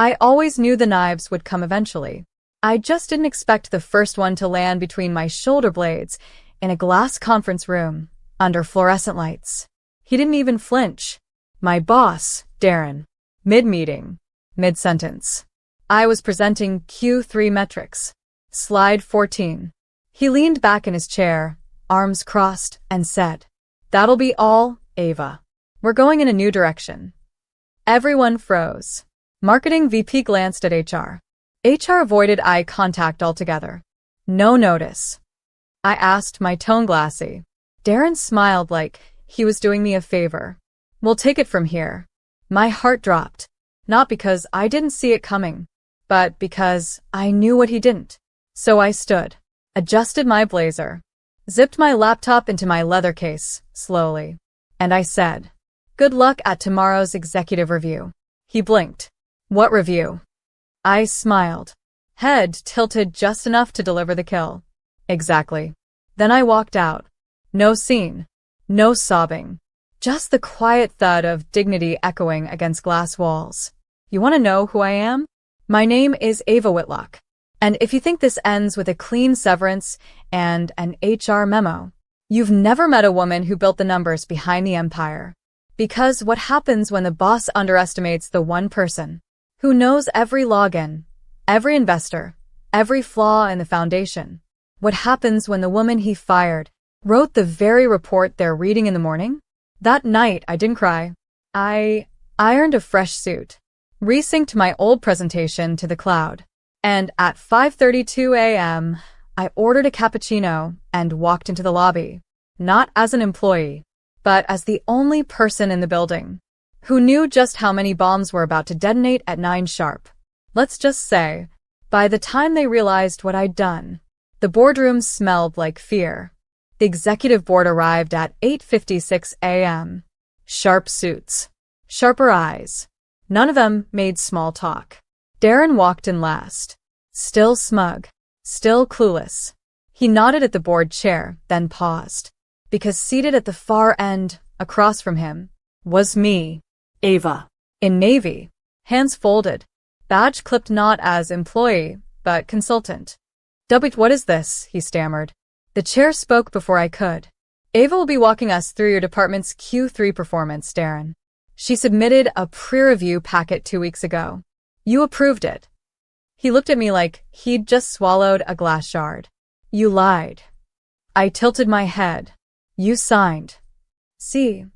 I always knew the knives would come eventually. I just didn't expect the first one to land between my shoulder blades in a glass conference room under fluorescent lights. He didn't even flinch. My boss, Darren. Mid-meeting. Mid-sentence. I was presenting Q3 metrics. Slide 14. He leaned back in his chair, arms crossed, and said, "That'll be all, Ava. We're going in a new direction." Everyone froze. Marketing VP glanced at HR. HR avoided eye contact altogether. No notice. I asked, my tone glassy. Darren smiled like he was doing me a favor. "We'll take it from here." My heart dropped. Not because I didn't see it coming, but because I knew what he didn't. So I stood, adjusted my blazer, zipped my laptop into my leather case, slowly, and I said, "Good luck at tomorrow's executive review." He blinked. "What review?" I smiled, head tilted just enough to deliver the kill. "Exactly." Then I walked out. No scene, no sobbing, just the quiet thud of dignity echoing against glass walls. You want to know who I am? My name is Ava Whitlock. And if you think this ends with a clean severance and an HR memo, you've never met a woman who built the numbers behind the empire. Because what happens when the boss underestimates the one person who knows every login, every investor, every flaw in the foundation? What happens when the woman he fired wrote the very report they're reading in the morning? That night, I didn't cry. I ironed a fresh suit, resynced my old presentation to the cloud, and at 5:32 a.m., I ordered a cappuccino and walked into the lobby, not as an employee, but as the only person in the building who knew just how many bombs were about to detonate at 9 sharp. Let's just say, by the time they realized what I'd done, the boardroom smelled like fear. The executive board arrived at 8:56 a.m. Sharp suits, sharper eyes. None of them made small talk. Darren walked in last, still smug, still clueless. He nodded at the board chair, then paused, because seated at the far end, across from him, was me, Ava, in navy, hands folded, badge clipped not as employee, but consultant. "What is this?" he stammered. The chair spoke before I could. "Ava will be walking us through your department's Q3 performance, Darren. She submitted a pre-review packet 2 weeks ago. You approved it." He looked at me like he'd just swallowed a glass shard. "You lied." I tilted my head. "You signed." See,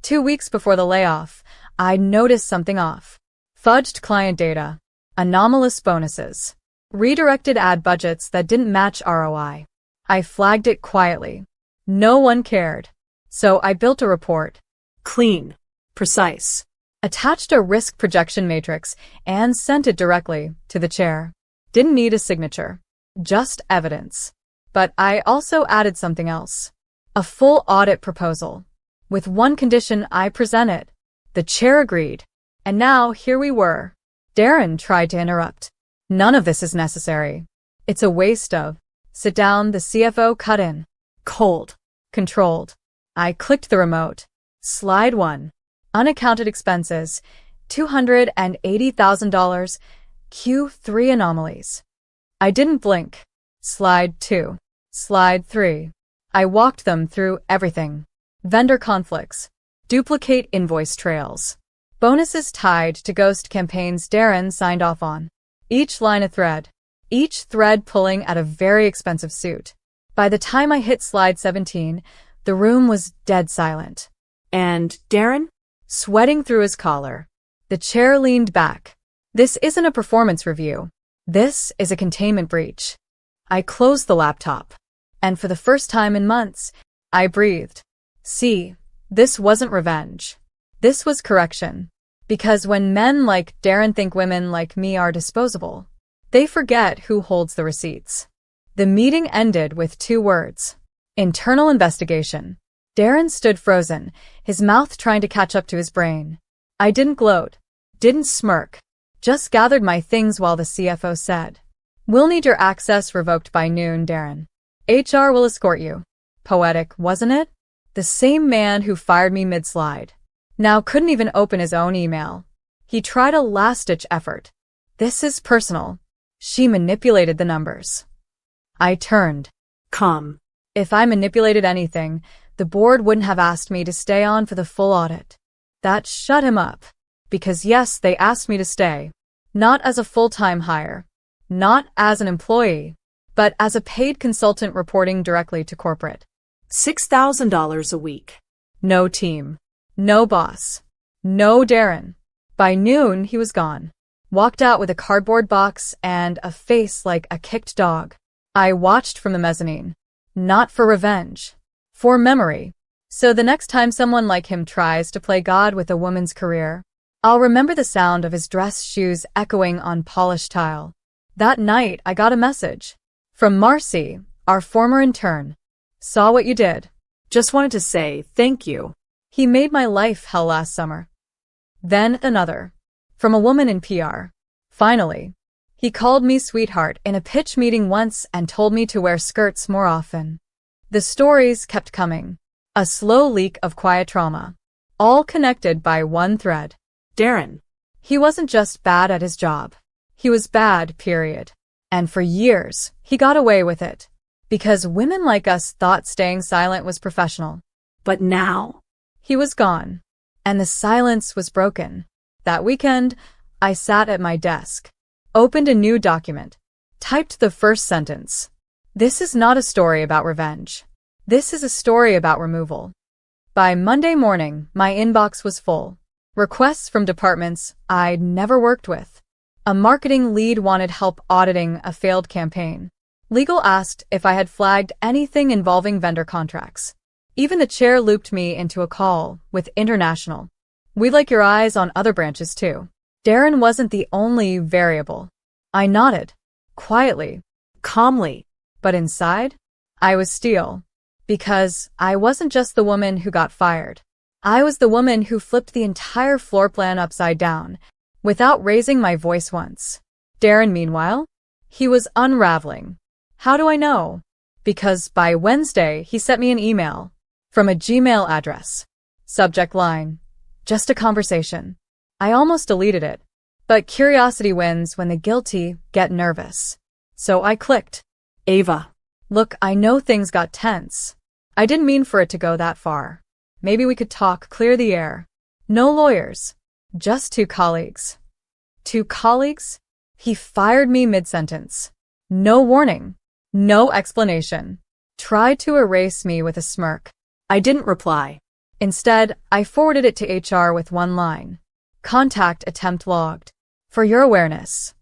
2 weeks before the layoff, I noticed something off. Fudged client data, anomalous bonuses, redirected ad budgets that didn't match ROI. I flagged it quietly. No one cared. So I built a report. Clean, precise. Attached a risk projection matrix and sent it directly to the chair. Didn't need a signature. Just evidence. But I also added something else. A full audit proposal. With one condition I presented. The chair agreed. And now here we were. Darren tried to interrupt. "None of this is necessary. It's a waste of..." "Sit down," the CFO cut in. Cold. Controlled. I clicked the remote. Slide 1. Unaccounted expenses. $280,000. Q3 anomalies. I didn't blink. Slide 2. Slide 3. I walked them through everything. Vendor conflicts. Duplicate invoice trails. Bonuses tied to ghost campaigns Darren signed off on. Each line a thread. Each thread pulling at a very expensive suit. By the time I hit slide 17, the room was dead silent. "And Darren?" Sweating through his collar. The chair leaned back. "This isn't a performance review. This is a containment breach." I closed the laptop. And for the first time in months, I breathed. See, this wasn't revenge. This was correction. Because when men like Darren think women like me are disposable, they forget who holds the receipts. The meeting ended with 2 words. Internal investigation. Darren stood frozen, his mouth trying to catch up to his brain. I didn't gloat, didn't smirk, just gathered my things while the CFO said, "We'll need your access revoked by noon, Darren. HR will escort you." Poetic, wasn't it? The same man who fired me mid-slide now couldn't even open his own email. He tried a last-ditch effort. This is personal. She manipulated the numbers. I turned. Calm. If I manipulated anything, the board wouldn't have asked me to stay on for the full audit. That shut him up. Because yes, they asked me to stay. Not as a full-time hire. Not as an employee. But as a paid consultant reporting directly to corporate. $6,000 a week. No team. No boss. No Darren. By noon, he was gone. Walked out with a cardboard box and a face like a kicked dog. I watched from the mezzanine. Not for revenge. For memory. So the next time someone like him tries to play God with a woman's career, I'll remember the sound of his dress shoes echoing on polished tile. That night, I got a message. From Marcy, our former intern. Saw what you did. Just wanted to say thank you. He made my life hell last summer. Then another. From a woman in PR. Finally. He called me sweetheart in a pitch meeting once and told me to wear skirts more often. The stories kept coming. A slow leak of quiet trauma. All connected by one thread. Darren. He wasn't just bad at his job. He was bad, period. And for years, he got away with it. Because women like us thought staying silent was professional. But now? He was gone. And the silence was broken. That weekend, I sat at my desk. Opened a new document. Typed the first sentence. This is not a story about revenge. This is a story about removal. By Monday morning, my inbox was full. Requests from departments I'd never worked with. A marketing lead wanted help auditing a failed campaign. Legal asked if I had flagged anything involving vendor contracts. Even the chair looped me into a call with International. We'd like your eyes on other branches too. Darren wasn't the only variable. I nodded. Quietly. Calmly. But inside, I was steel. Because I wasn't just the woman who got fired. I was the woman who flipped the entire floor plan upside down, without raising my voice once. Darren, meanwhile, he was unraveling. How do I know? Because by Wednesday, he sent me an email. From a Gmail address. Subject line. Just a conversation. I almost deleted it. But curiosity wins when the guilty get nervous. So I clicked. Ava. Look, I know things got tense. I didn't mean for it to go that far. Maybe we could talk, clear the air. No lawyers. Just two colleagues. Two colleagues? He fired me mid-sentence. No warning. No explanation. Tried to erase me with a smirk. I didn't reply. Instead, I forwarded it to HR with one line. Contact attempt logged. For your awareness.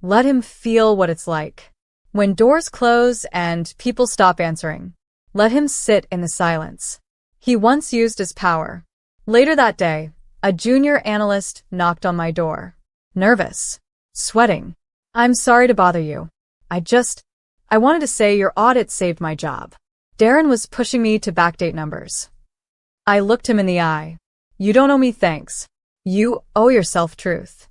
Let him feel what it's like. When doors close and people stop answering, let him sit in the silence. He once used his power. Later that day, a junior analyst knocked on my door. Nervous. Sweating. I'm sorry to bother you. I wanted to say your audit saved my job. Darren was pushing me to backdate numbers. I looked him in the eye. You don't owe me thanks. You owe yourself truth.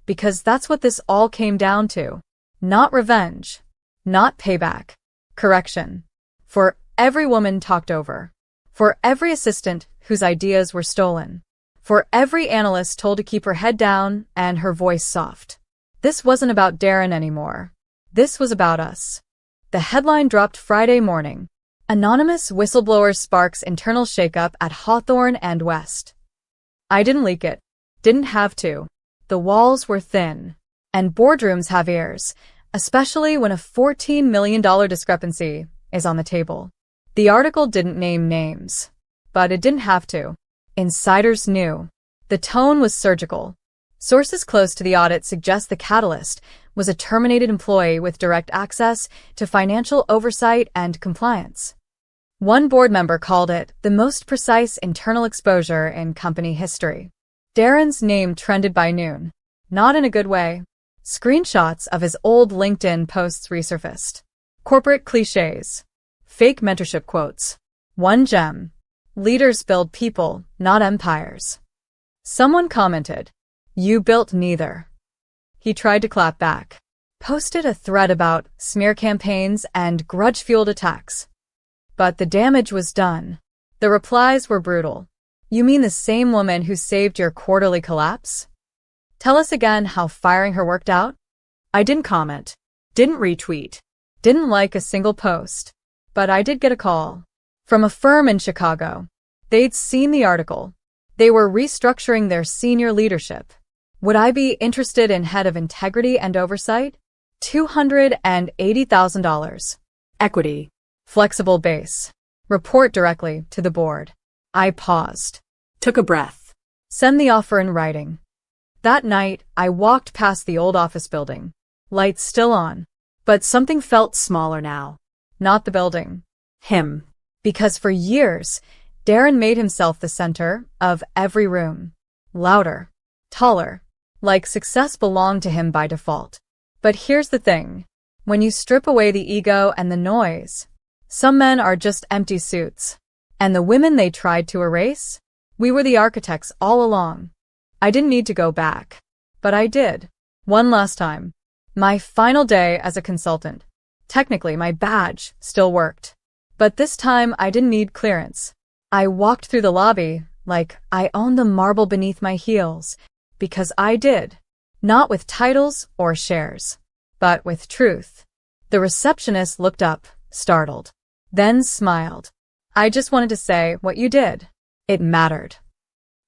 Because that's what this all came down to. Not revenge. Not payback. Correction. For every woman talked over. For every assistant whose ideas were stolen. For every analyst told to keep her head down and her voice soft. This wasn't about Darren anymore. This was about us. The headline dropped Friday morning. Anonymous whistleblower sparks internal shakeup at Hawthorne and West. I didn't leak it. Didn't have to. The walls were thin. And boardrooms have ears, especially when a $14 million discrepancy is on the table. The article didn't name names. But it didn't have to. Insiders knew. The tone was surgical. Sources close to the audit suggest the catalyst was a terminated employee with direct access to financial oversight and compliance. One board member called it the most precise internal exposure in company history. Darren's name trended by noon. Not in a good way. Screenshots of his old LinkedIn posts resurfaced. Corporate cliches. Fake mentorship quotes. One gem. Leaders build people, not empires. Someone commented, "You built neither." He tried to clap back. Posted a thread about smear campaigns and grudge-fueled attacks. But the damage was done. The replies were brutal. You mean the same woman who saved your quarterly collapse? Tell us again how firing her worked out? I didn't comment. Didn't retweet. Didn't like a single post. But I did get a call. From a firm in Chicago. They'd seen the article. They were restructuring their senior leadership. Would I be interested in head of integrity and oversight? $280,000. Equity. Flexible base. Report directly to the board. I paused. Took a breath. Send the offer in writing. That night, I walked past the old office building. Lights still on. But something felt smaller now. Not the building. Him. Because for years, Darren made himself the center of every room. Louder. Taller. Like success belonged to him by default. But here's the thing. When you strip away the ego and the noise, some men are just empty suits. And the women they tried to erase? We were the architects all along. I didn't need to go back. But I did. One last time. My final day as a consultant. Technically, my badge still worked. But this time, I didn't need clearance. I walked through the lobby like I owned the marble beneath my heels. Because I did. Not with titles or shares. But with truth. The receptionist looked up, startled. Then smiled. I just wanted to say what you did. It mattered.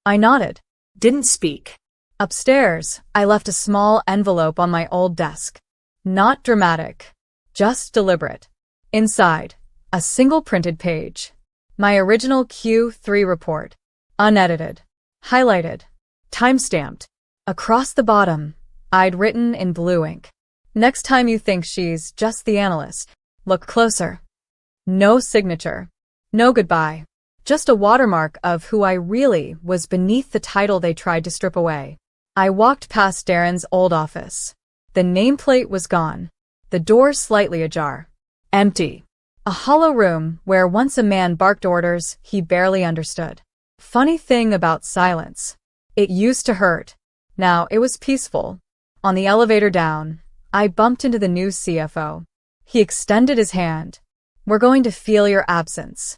I nodded. Didn't speak. Upstairs, I left a small envelope on my old desk. Not dramatic. Just deliberate. Inside, a single printed page. My original Q3 report. Unedited. Highlighted. Time-stamped. Across the bottom, I'd written in blue ink. Next time you think she's just the analyst, look closer. No signature. No goodbye. Just a watermark of who I really was beneath the title they tried to strip away. I walked past Darren's old office. The nameplate was gone. The door slightly ajar. Empty. A hollow room where once a man barked orders he barely understood. Funny thing about silence. It used to hurt. Now it was peaceful. On the elevator down, I bumped into the new CFO. He extended his hand. We're going to feel your absence.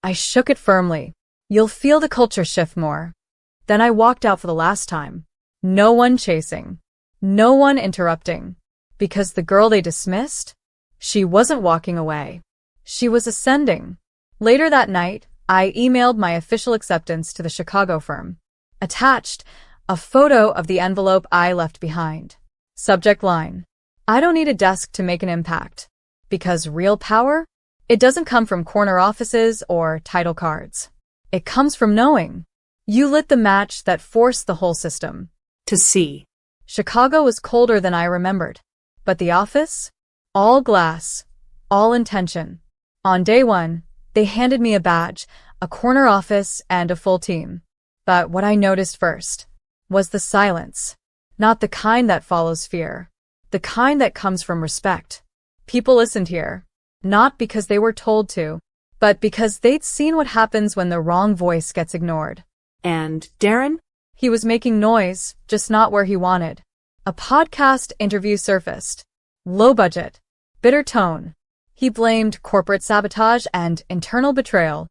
I shook it firmly. You'll feel the culture shift more. Then I walked out for the last time. No one chasing. No one interrupting. Because the girl they dismissed? She wasn't walking away. She was ascending. Later that night, I emailed my official acceptance to the Chicago firm. Attached, a photo of the envelope I left behind. Subject line. I don't need a desk to make an impact. Because real power? It doesn't come from corner offices or title cards. It comes from knowing. You lit the match that forced the whole system to see. Chicago was colder than I remembered. But the office? All glass. All intention. On day one, they handed me a badge, a corner office, and a full team. But what I noticed first was the silence. Not the kind that follows fear. The kind that comes from respect. People listened here. Not because they were told to, but because they'd seen what happens when the wrong voice gets ignored. And Darren? He was making noise, just not where he wanted. A podcast interview surfaced. Low budget. Bitter tone. He blamed corporate sabotage and internal betrayal.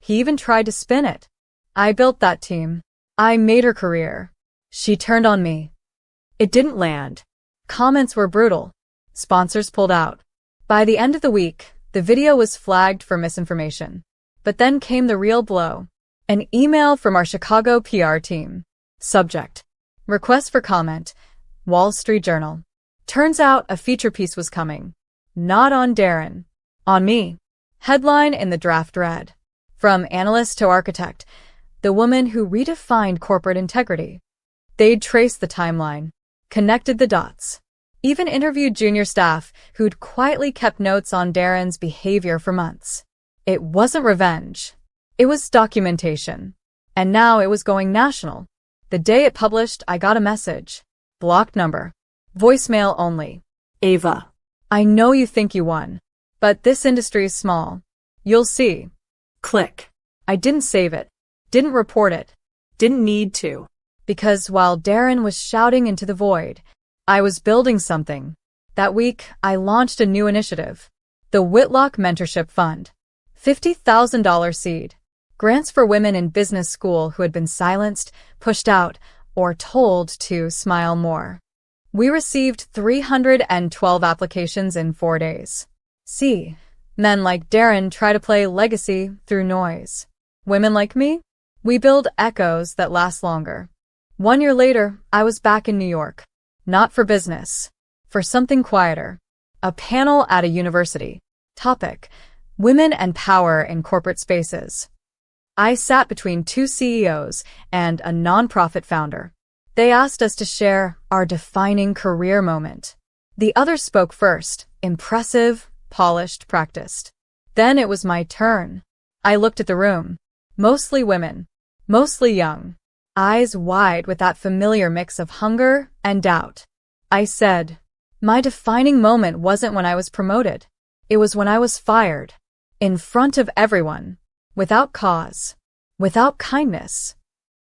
He even tried to spin it. I built that team. I made her career. She turned on me. It didn't land. Comments were brutal. Sponsors pulled out. By the end of the week, the video was flagged for misinformation. But then came the real blow. An email from our Chicago PR team. Subject. Request for comment. Wall Street Journal. Turns out a feature piece was coming. Not on Darren. On me. Headline in the draft read. From analyst to architect. The woman who redefined corporate integrity. They'd traced the timeline. Connected the dots. Even interviewed junior staff who'd quietly kept notes on Darren's behavior for months. It wasn't revenge. It was documentation. And now it was going national. The day it published, I got a message. Blocked number. Voicemail only. Ava. I know you think you won. But this industry is small. You'll see. Click. I didn't save it. Didn't report it. Didn't need to. Because while Darren was shouting into the void, I was building something. That week, I launched a new initiative. The Whitlock Mentorship Fund. $50,000 seed. Grants for women in business school who had been silenced, pushed out, or told to smile more. We received 312 applications in 4 days. See, men like Darren try to play legacy through noise. Women like me, we build echoes that last longer. 1 year later, I was back in New York. Not for business. For something quieter. A panel at a university. Topic: Women and Power in Corporate Spaces. I sat between 2 CEOs and a nonprofit founder. They asked us to share our defining career moment. The other spoke first, impressive, polished, practiced. Then it was my turn. I looked at the room. Mostly women. Mostly young. Eyes wide with that familiar mix of hunger and doubt. I said, my defining moment wasn't when I was promoted. It was when I was fired. In front of everyone. Without cause. Without kindness.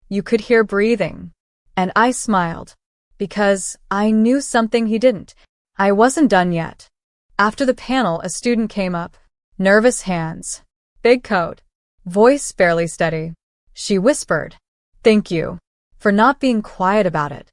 You could hear breathing. And I smiled. Because I knew something he didn't. I wasn't done yet. After the panel, a student came up. Nervous hands. Big coat. Voice barely steady. She whispered, "Thank you for not being quiet about it."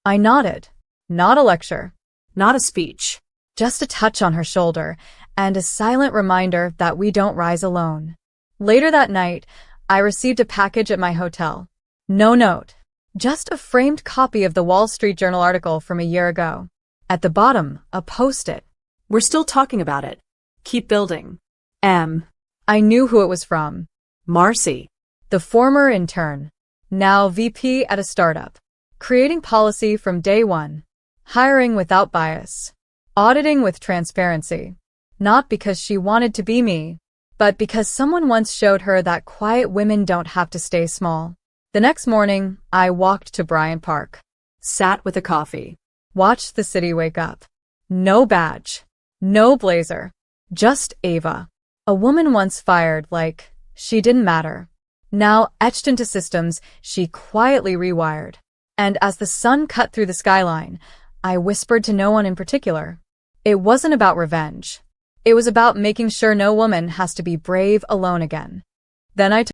I nodded. Not a lecture. Not a speech. Just a touch on her shoulder, and a silent reminder that we don't rise alone. Later that night, I received a package at my hotel. No note. Just a framed copy of the Wall Street Journal article from a year ago. At the bottom, a post-it. We're still talking about it. Keep building. M. I knew who it was from. Marcy. The former intern. Now VP at a startup. Creating policy from day one. Hiring without bias. Auditing with transparency. Not because she wanted to be me, but because someone once showed her that quiet women don't have to stay small. The next morning, I walked to Bryant Park. Sat with a coffee. Watched the city wake up. No badge. No blazer. Just Ava. A woman once fired like she didn't matter. Now etched into systems she quietly rewired. And as the sun cut through the skyline, I whispered to no one in particular. It wasn't about revenge. It was about making sure no woman has to be brave alone again. Then I